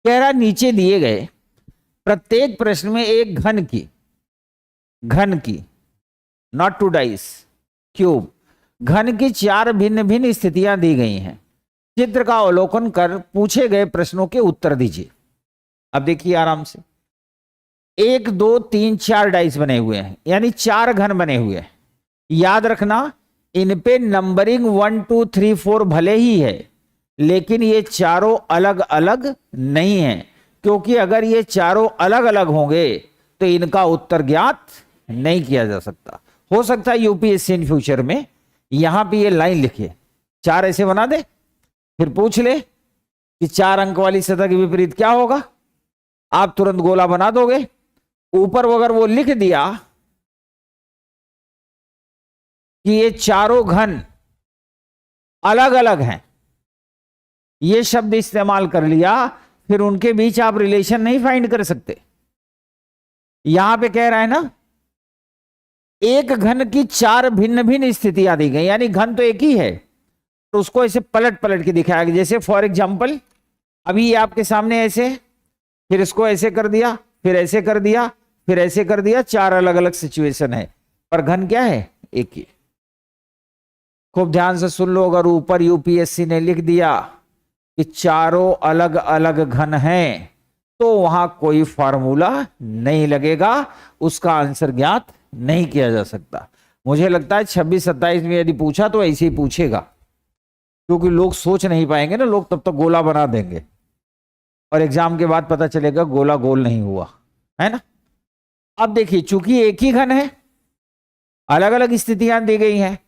कह रहा नीचे दिए गए प्रत्येक प्रश्न में एक घन की नॉट टू डाइस क्यूब घन की 4 भिन्न भिन्न स्थितियां दी गई हैं। चित्र का अवलोकन कर पूछे गए प्रश्नों के उत्तर दीजिए। अब देखिए आराम से, 1 2 3 4 डाइस बने हुए हैं, यानी 4 घन बने हुए हैं। याद रखना इन पे नंबरिंग 1 2 3 4 भले ही है, लेकिन ये चारों अलग अलग नहीं है, क्योंकि अगर ये चारों अलग अलग होंगे तो इनका उत्तर ज्ञात नहीं किया जा सकता। हो सकता है यूपीएससी इन फ्यूचर में यहां पे ये लाइन लिखे, 4 ऐसे बना दे, फिर पूछ ले कि 4 अंक वाली सतह के विपरीत क्या होगा, आप तुरंत गोला बना दोगे। ऊपर अगर वो लिख दिया कि ये चारों घन अलग अलग हैं, ये शब्द इस्तेमाल कर लिया, फिर उनके बीच आप रिलेशन नहीं फाइंड कर सकते। यहां पे कह रहा है ना एक घन की 4 भिन्न भिन्न स्थितियां दी गई, यानी घन तो एक ही है, तो उसको ऐसे पलट पलट के दिखाया गया। जैसे फॉर एग्जाम्पल अभी ये आपके सामने ऐसे, फिर इसको ऐसे कर दिया, फिर ऐसे कर दिया, फिर ऐसे कर दिया, 4 अलग अलग सिचुएशन है, पर घन क्या है, एक ही। खूब ध्यान से सुन लो, अगर ऊपर यूपीएससी ने लिख दिया कि चारों अलग अलग घन हैं, तो वहां कोई फार्मूला नहीं लगेगा, उसका आंसर ज्ञात नहीं किया जा सकता। मुझे लगता है 26 27 में यदि पूछा तो ऐसे ही पूछेगा, क्योंकि लोग सोच नहीं पाएंगे ना, लोग तब तक गोला बना देंगे और एग्जाम के बाद पता चलेगा गोला गोल नहीं हुआ, है ना। अब देखिए, चूंकि एक ही घन है, अलग अलग स्थितियां दी गई हैं,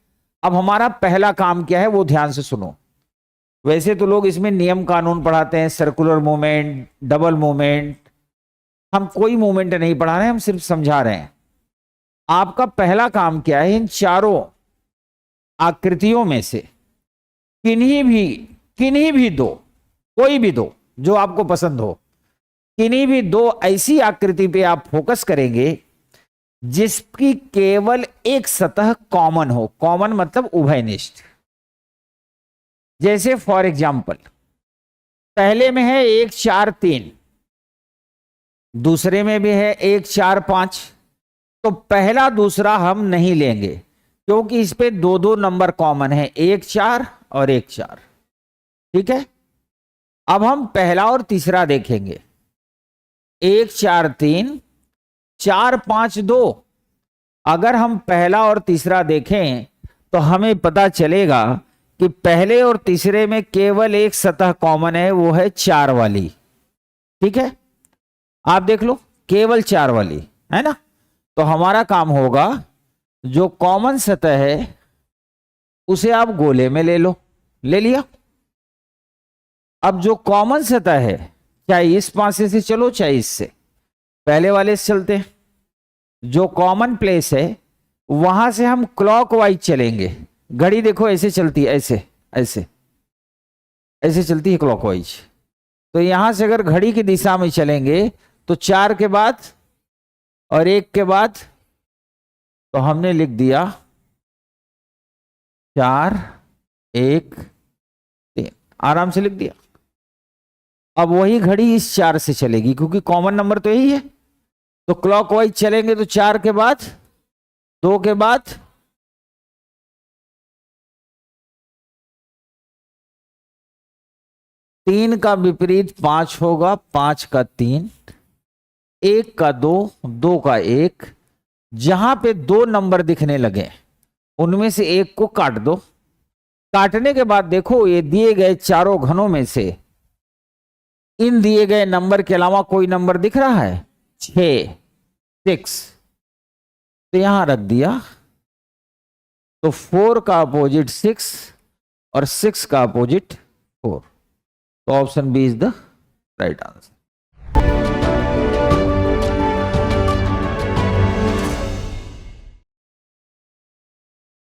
अब हमारा पहला काम क्या है वो ध्यान से सुनो। वैसे तो लोग इसमें नियम कानून पढ़ाते हैं, सर्कुलर मूवमेंट, डबल मूवमेंट, हम कोई मूवमेंट नहीं पढ़ा रहे हैं, हम सिर्फ समझा रहे हैं। आपका पहला काम क्या है, इन चारों आकृतियों में से किन्हीं भी दो, कोई भी दो जो आपको पसंद हो, किन्हीं भी 2 ऐसी आकृति पे आप फोकस करेंगे जिसकी केवल एक सतह कॉमन हो। कॉमन मतलब उभयनिष्ठ। जैसे फॉर एग्जाम्पल पहले में है 1 4 3, दूसरे में भी है 1 4 5, तो पहला दूसरा हम नहीं लेंगे, क्योंकि इस पे 2 नंबर कॉमन है, 1 4 और 1 4। ठीक है, अब हम पहला और तीसरा देखेंगे, 1 4 3 4 5 2। अगर हम पहला और तीसरा देखें तो हमें पता चलेगा कि पहले और तीसरे में केवल एक सतह कॉमन है, वो है 4 वाली। ठीक है, आप देख लो, केवल 4 वाली है ना। तो हमारा काम होगा जो कॉमन सतह है उसे आप गोले में ले लो, ले लिया। अब जो कॉमन सतह है, चाहे इस पासे से चलो चाहे इससे, पहले वाले से चलते हैं। जो कॉमन प्लेस है वहां से हम क्लॉकवाइज चलेंगे। घड़ी देखो ऐसे चलती है, ऐसे ऐसे ऐसे चलती है क्लॉकवाइज। तो यहां से अगर घड़ी की दिशा में चलेंगे तो 4 के बाद और 1 के बाद, तो हमने लिख दिया 4 1 3, आराम से लिख दिया। अब वही घड़ी इस 4 से चलेगी, क्योंकि कॉमन नंबर तो यही है, तो क्लॉकवाइज चलेंगे तो 4 के बाद 2 के बाद 3 का विपरीत 5 होगा, 5 का 3, 1 का 2, 2 का 1। जहां पे 2 नंबर दिखने लगे उनमें से एक को काट दो। काटने के बाद देखो ये दिए गए चारों घनों में से इन दिए गए नंबर के अलावा कोई नंबर दिख रहा है, 6 6, तो यहां रख दिया। तो 4 का अपोजिट 6 और 6 का अपोजिट 4, तो option B is the right answer.